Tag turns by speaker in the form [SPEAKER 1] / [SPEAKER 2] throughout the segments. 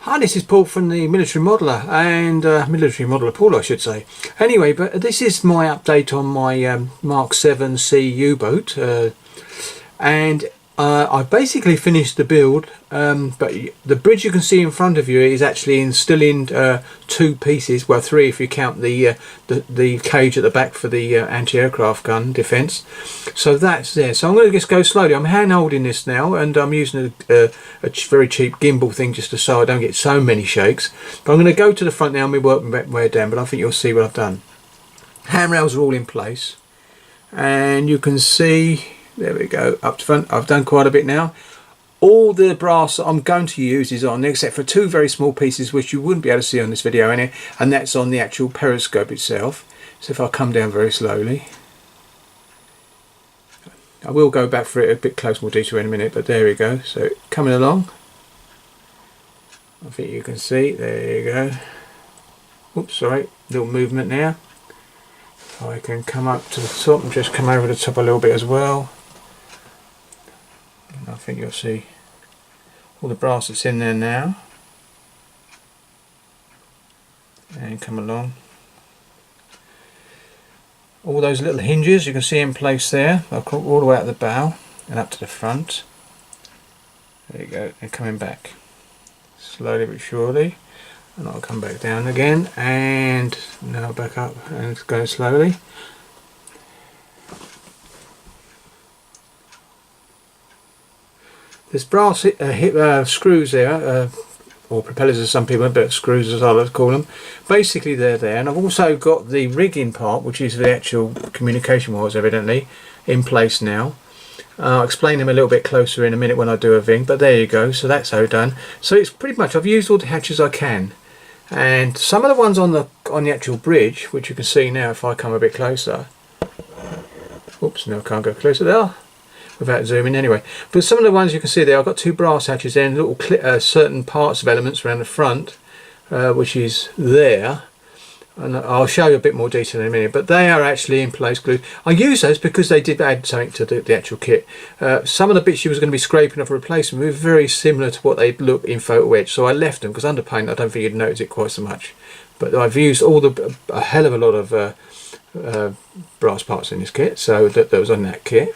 [SPEAKER 1] Hi, this is Paul from the Military Modeller, and Military Modeller Paul I should say. Anyway, but this is my update on my Mark 7C U-boat, and I basically finished the build, but the bridge you can see in front of you is actually still in two pieces, well three if you count the cage at the back for the anti-aircraft gun defence. So that's there. So I'm going to just go slowly. I'm hand holding this now, and I'm using a very cheap gimbal thing just so I don't get so many shakes. But I'm going to go to the front now and we work my way down, but I think you'll see what I've done. Handrails are all in place, and you can see, there we go, up front. I've done quite a bit now. All the brass I'm going to use is on, except for two very small pieces which you wouldn't be able to see on this video anyway, and that's on the actual periscope itself. So if I come down very slowly, I will go back for it a bit close, more detail in a minute, but there we go. So coming along, I think you can see, there you go. Oops, sorry, little movement now. I can come up to the top and just come over the top a little bit as well. And I think you'll see all the brass that's in there now. And come along. All those little hinges you can see in place there, all the way out the bow and up to the front. There you go, and coming back slowly but surely. And I'll come back down again, and now back up and go slowly. There's brass screws there, or propellers as some people, but screws as I like to call them. Basically they're there, and I've also got the rigging part, which is the actual communication wires evidently, in place now. I'll explain them a little bit closer in a minute when I do a thing, but there you go, so that's how done. So it's pretty much, I've used all the hatches I can. And some of the ones on the actual bridge, which you can see now if I come a bit closer. Oops, no, I can't go closer there without zooming anyway. But some of the ones you can see there, I've got two brass hatches there and little certain parts of elements around the front, which is there. And I'll show you a bit more detail in a minute, but they are actually in place glued. I use those because they did add something to the actual kit. Some of the bits you was going to be scraping off and replacing were very similar to what they look in photo etch, so I left them because under paint I don't think you'd notice it quite so much. But I've used a hell of a lot of brass parts in this kit, so that was on that kit.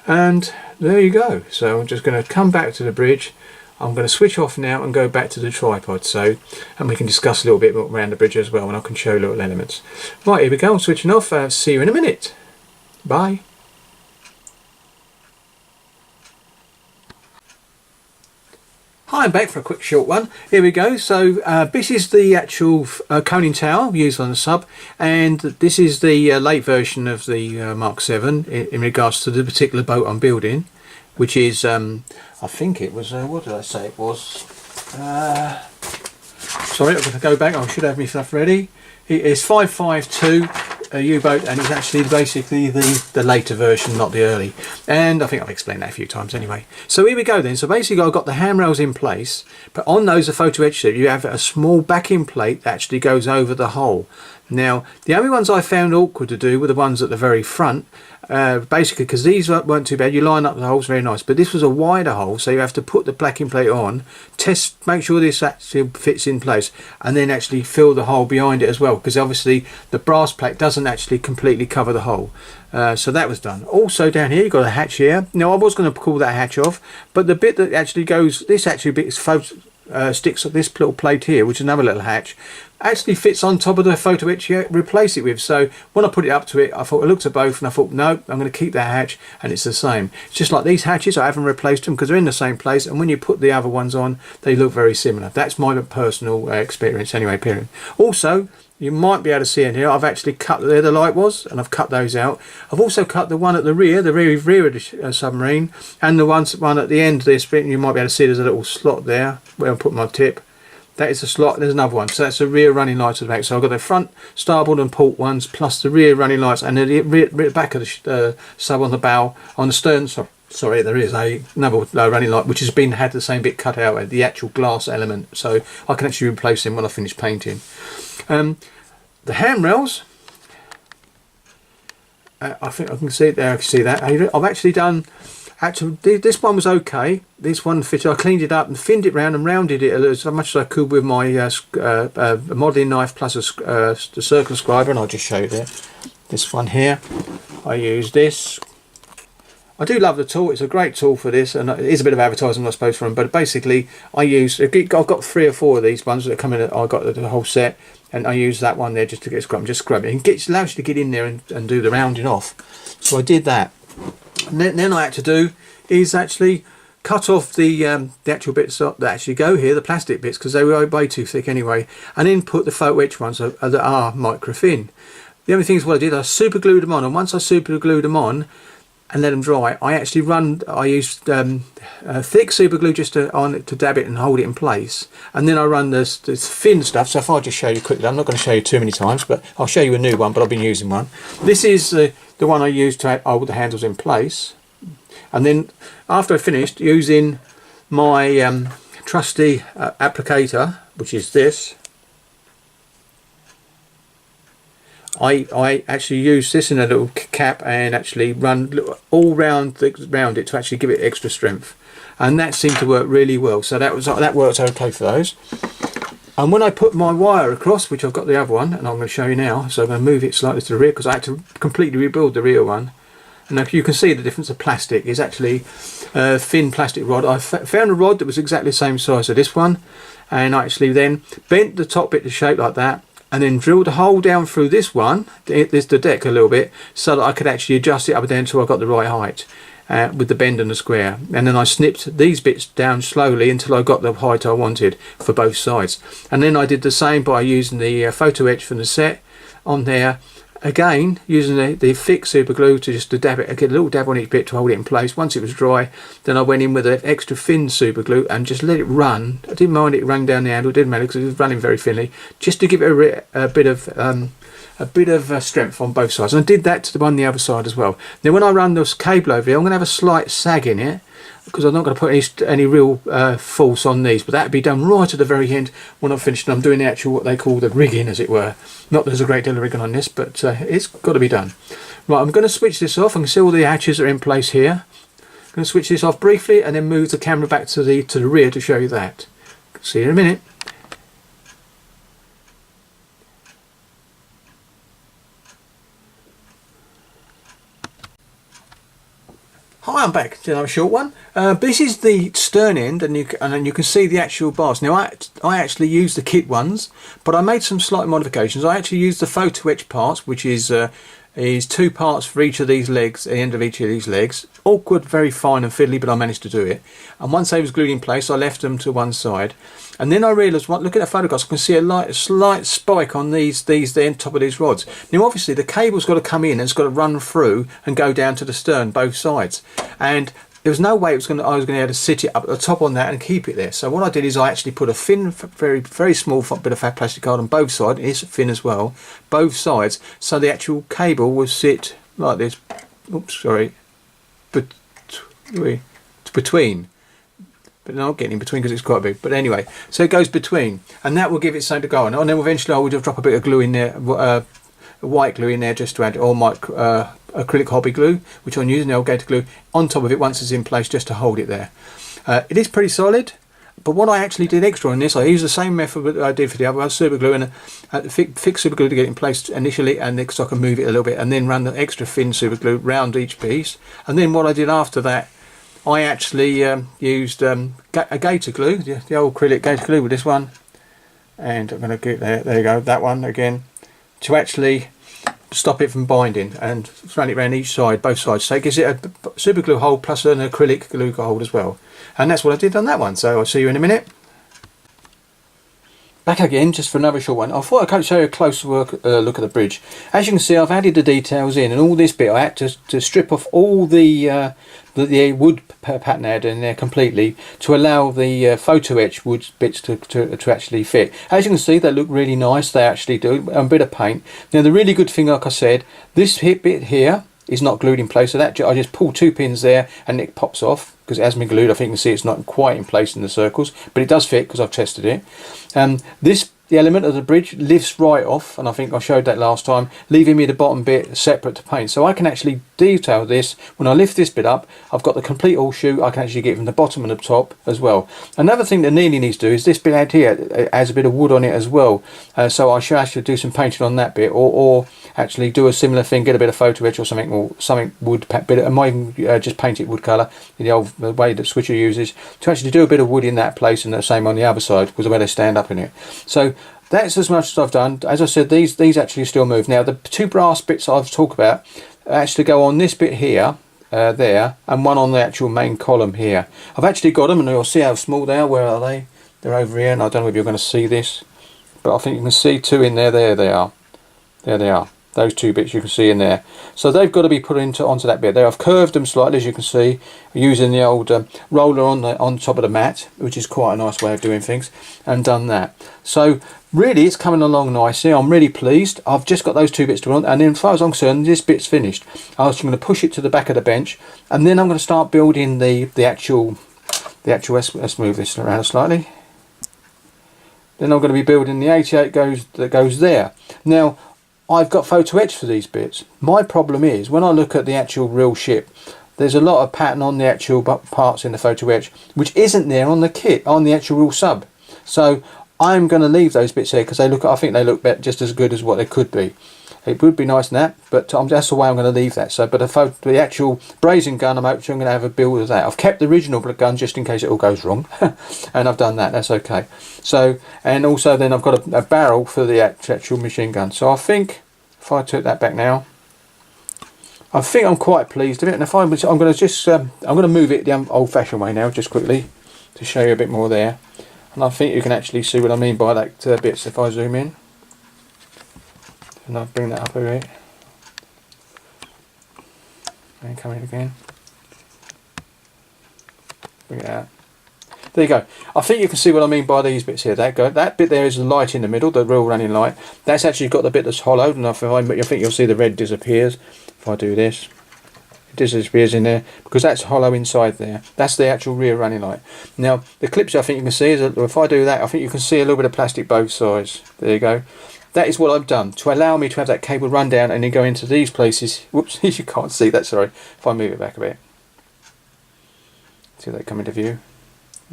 [SPEAKER 1] And there you go. So I'm just going to come back to the bridge. I'm going to switch off now and go back to the tripod, and we can discuss a little bit around the bridge as well, and I can show you little elements. Right, here we go, I'm switching off. See you in a minute. Bye. Hi, I'm back for a quick short one. Here we go. So this is the actual coning tower used on the sub, and this is the late version of the Mark 7 in regards to the particular boat I'm building, which is I think it was what did I say it was? Sorry, I'm going to go back. I should have my stuff ready. It is 552 U-boat, and it's actually basically the later version, not the early. And I think I've explained that a few times anyway. So here we go then. So basically I've got the handrails in place, but on those, a photo etch strip, you have a small backing plate that actually goes over the hull. Now, the only ones I found awkward to do were the ones at the very front, basically because these weren't too bad. You line up the holes very nice, but this was a wider hole, so you have to put the backing plate on, test, make sure this actually fits in place, and then actually fill the hole behind it as well, because obviously the brass plate doesn't actually completely cover the hole. So that was done. Also down here you've got a hatch here. Now I was going to pull that hatch off, but the bit that actually goes, this actually bit sticks at this little plate here, which is another little hatch, actually fits on top of the photo etch you replace it with. So when I put it up to it, I thought, I looked at both and I thought, no, I'm going to keep that hatch, and it's the same. It's just like these hatches, I haven't replaced them because they're in the same place, and when you put the other ones on, they look very similar. That's my personal experience anyway, period. Also, you might be able to see in here, I've actually cut where the light was, and I've cut those out. I've also cut the one at the rear of the submarine, and the one at the end of this bit. You might be able to see there's a little slot there where I put my tip. That is a slot. There's another one, so that's the rear running lights at the back. So I've got the front starboard and port ones, plus the rear running lights, and the rear back of the sub on the bow, on the stern. Sorry, there is another running light which has had the same bit cut out, the actual glass element, so I can actually replace them when I finish painting. The handrails, I think I can see it there. I can see that I've actually done Actually, this one was okay. This one fitted. I cleaned it up and finned it round and rounded it as much as I could with my modelling knife plus the circle scriber, and I'll just show you there. This one here, I use this. I do love the tool. It's a great tool for this, and it is a bit of advertising, I suppose, for them. But basically, I've got 3 or 4 of these ones that come in. I got the whole set, and I use that one there just to get scrub. Just scrub it, and allows you to get in there and do the rounding off. So I did that. And then I had to do is actually cut off the actual bits that actually go here, the plastic bits, because they were way too thick anyway, and then put the photo etch ones that are micro thin. The only thing is what I did, I super glued them on, and once I super glued them on and let them dry, I used thick super glue just to dab it and hold it in place, and then I run this thin stuff. So if I just show you quickly, I'm not going to show you too many times, but I'll show you a new one, but I've been using one. This is the one I used to hold the handles in place, and then after I finished using my trusty applicator, which is this, I actually use this in a little cap and actually run all round it to actually give it extra strength, and that seemed to work really well. So that worked okay for those. And when I put my wire across, which I've got the other one, and I'm going to show you now, so I'm going to move it slightly to the rear because I had to completely rebuild the rear one. And you can see the difference of plastic is actually a thin plastic rod. I found a rod that was exactly the same size as this one, and I actually then bent the top bit to shape like that, and then drilled a hole down through this one, there's the deck a little bit, so that I could actually adjust it up and down until I got the right height with the bend and the square. And then I snipped these bits down slowly until I got the height I wanted for both sides. And then I did the same by using the photo etch from the set on there. Again, using the thick super glue to dab it, get a little dab on each bit to hold it in place. Once it was dry, then I went in with an extra thin super glue and just let it run. I didn't mind it running down the handle, it didn't matter because it was running very thinly, just to give it a bit of strength on both sides. And I did that to the one on the other side as well. Now when I run this cable over here, I'm going to have a slight sag in it, because I'm not going to put any real force on these, but that'd be done right at the very end when I've finished and I'm doing the actual, what they call the rigging, as it were. Not that there's a great deal of rigging on this, but it's got to be done. Right, I'm going to switch this off. I can see all the hatches are in place here. I'm going to switch this off briefly and then move the camera back to the rear to show you that. See you in a minute. Hi, I'm back. Another short one. This is the stern end, and you can see the actual bars. Now, I actually used the kit ones, but I made some slight modifications. I actually used the photo etch parts, which is 2 parts for each of these legs, the end of each of these legs. Awkward, very fine and fiddly, but I managed to do it. And once they was glued in place, I left them to one side. And then I realised, look at the photographs, I can see a slight spike on these the top of these rods. Now obviously the cable's got to come in and it's got to run through and go down to the stern, both sides. And there was no way I was going to be able to sit it up at the top on that and keep it there. So what I did is I actually put a thin, very, very small bit of fat plastic card on both sides. It's thin as well, both sides. So the actual cable will sit like this. Oops, sorry. Between. But not getting in between because it's quite big. But anyway, so it goes between, and that will give it something to go on. And then eventually I will just drop a bit of glue in there, white glue in there, just to add, or my acrylic hobby glue, which I'm using, alligator glue, on top of it once it's in place, just to hold it there. It is pretty solid. But what I actually did extra on this, I used the same method that I did for the other one, super glue and thick super glue to get it in place initially, and so I can move it a little bit, and then run the extra thin super glue round each piece. And then what I did after that, I actually used a gator glue, the old acrylic gator glue with this one, and I'm going to get there you go, that one again, to actually stop it from binding, and run it around each side, both sides, so it gives it a super glue hold plus an acrylic glue hold as well. And that's what I did on that one, so I'll see you in a minute. Back again, just for another short one. I thought I could show you a closer look at the bridge. As you can see, I've added the details in, and all this bit I had to strip off all the wood pattern I had in there completely to allow the photo etch wood bits to actually fit. As you can see, they look really nice. They actually do. A bit of paint. Now, the really good thing, like I said, this hip bit here is not glued in place, so that I just pull 2 pins there and it pops off because it hasn't been glued. I think you can see it's not quite in place in the circles, but it does fit because I've tested it. This the element of the bridge lifts right off, and I think I showed that last time, leaving me the bottom bit separate to paint. So I can actually detail this. When I lift this bit up, I've got the complete horseshoe. I can actually get from the bottom and the top as well. Another thing that nearly needs to do is this bit out here. It has a bit of wood on it as well. So I should actually do some painting on that bit, or actually do a similar thing, get a bit of photo etch or something, wood bit. I might even just paint it wood colour in the way that Switcher uses, to actually do a bit of wood in that place, and the same on the other side, because the way they stand up in it. So that's as much as I've done. As I said, these actually still move. Now the two brass bits I've talked about actually go on this bit here, there, and one on the actual main column here. I've actually got them, and you'll see how small they are. Where are they? They're over here, and I don't know if you're going to see this, but I think you can see two in there. There they are. There they are. Those two bits you can see in there. So they've got to be put onto that bit there. I've curved them slightly, as you can see, using the old roller on top of the mat, which is quite a nice way of doing things, and done that. So really it's coming along nicely. I'm really pleased. I've just got those two bits to run, and then as far as I'm concerned, this bit's finished. I'm just going to push it to the back of the bench, and then I'm going to start building the actual let's move this around slightly. Then I'm going to be building the 88 that goes there. Now I've got photo etch for these bits. My problem is, when I look at the actual real ship, there's a lot of pattern on the actual parts in the photo etch which isn't there on the kit, on the actual real sub. So I'm going to leave those bits here, because I think they look just as good as what they could be. It would be nice in that, but that's the way I'm going to leave that. So, but the actual Brassin gun, I'm actually going to have a build of that. I've kept the original gun just in case it all goes wrong, and I've done that. That's okay. So, and also then I've got a barrel for the actual machine gun. So I think if I took that back now, I think I'm quite pleased with it. And if I'm going to just I'm going to move it the old-fashioned way now, just quickly, to show you a bit more there. And I think you can actually see what I mean by that bits if I zoom in. And I'll bring that up a bit. And come in again. Bring it out. There you go. I think you can see what I mean by these bits here. That bit there is the light in the middle, the real running light. That's actually got the bit that's hollowed, and I think you'll see the red disappears if I do this. It disappears in there because that's hollow inside there. That's the actual rear running light. Now the clips, I think you can see, is if I do that, I think you can see a little bit of plastic both sides. There you go. That is what I've done to allow me to have that cable run down and then go into these places. Whoops, you can't see that, sorry. If I move it back a bit. See, they come into view.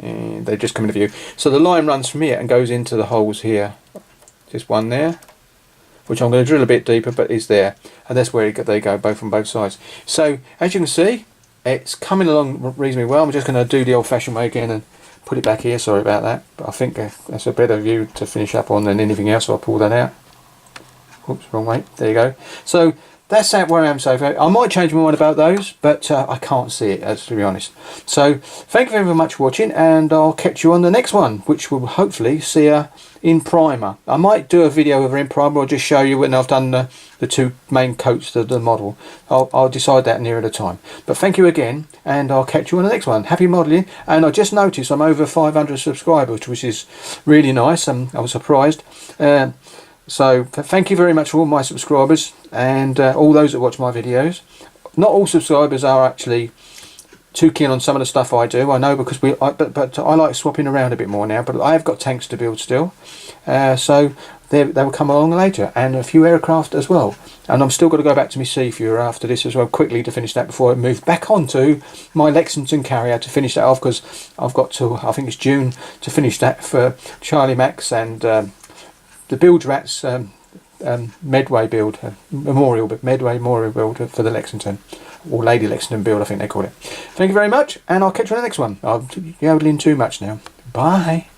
[SPEAKER 1] And they just come into view. So the line runs from here and goes into the holes here. Just one there, which I'm going to drill a bit deeper, but is there. And that's where they go, both from both sides. So, as you can see, it's coming along reasonably well. I'm just going to do the old-fashioned way again and put it back here. Sorry about that, but I think that's a better view to finish up on than anything else, so I'll pull that out. Oops, wrong way. There you go. So that's where I am so far. I might change my mind about those, but I can't see it, to be honest. So thank you very much for watching, and I'll catch you on the next one, which will hopefully see in primer. I might do a video of in primer, or just show you when I've done the two main coats of the model. I'll decide that nearer the time. But thank you again, and I'll catch you on the next one. Happy modelling. And I just noticed I'm over 500 subscribers, which is really nice. I was surprised. So thank you very much for all my subscribers, and all those that watch my videos. Not all subscribers are actually too keen on some of the stuff I do, I know, because but I like swapping around a bit more now. But I have got tanks to build still, so they will come along later, and a few aircraft as well. And I'm still got to go back to my Seafurer after this as well, quickly, to finish that before I move back onto my Lexington carrier to finish that off, because I've got to, I think it's June, to finish that for Charlie Max and the Bilge Rats Medway build, Medway Memorial build for the Lexington, or Lady Lexington build, I think they call it. Thank you very much, and I'll catch you on the next one. I'm yodeling too much now. Bye.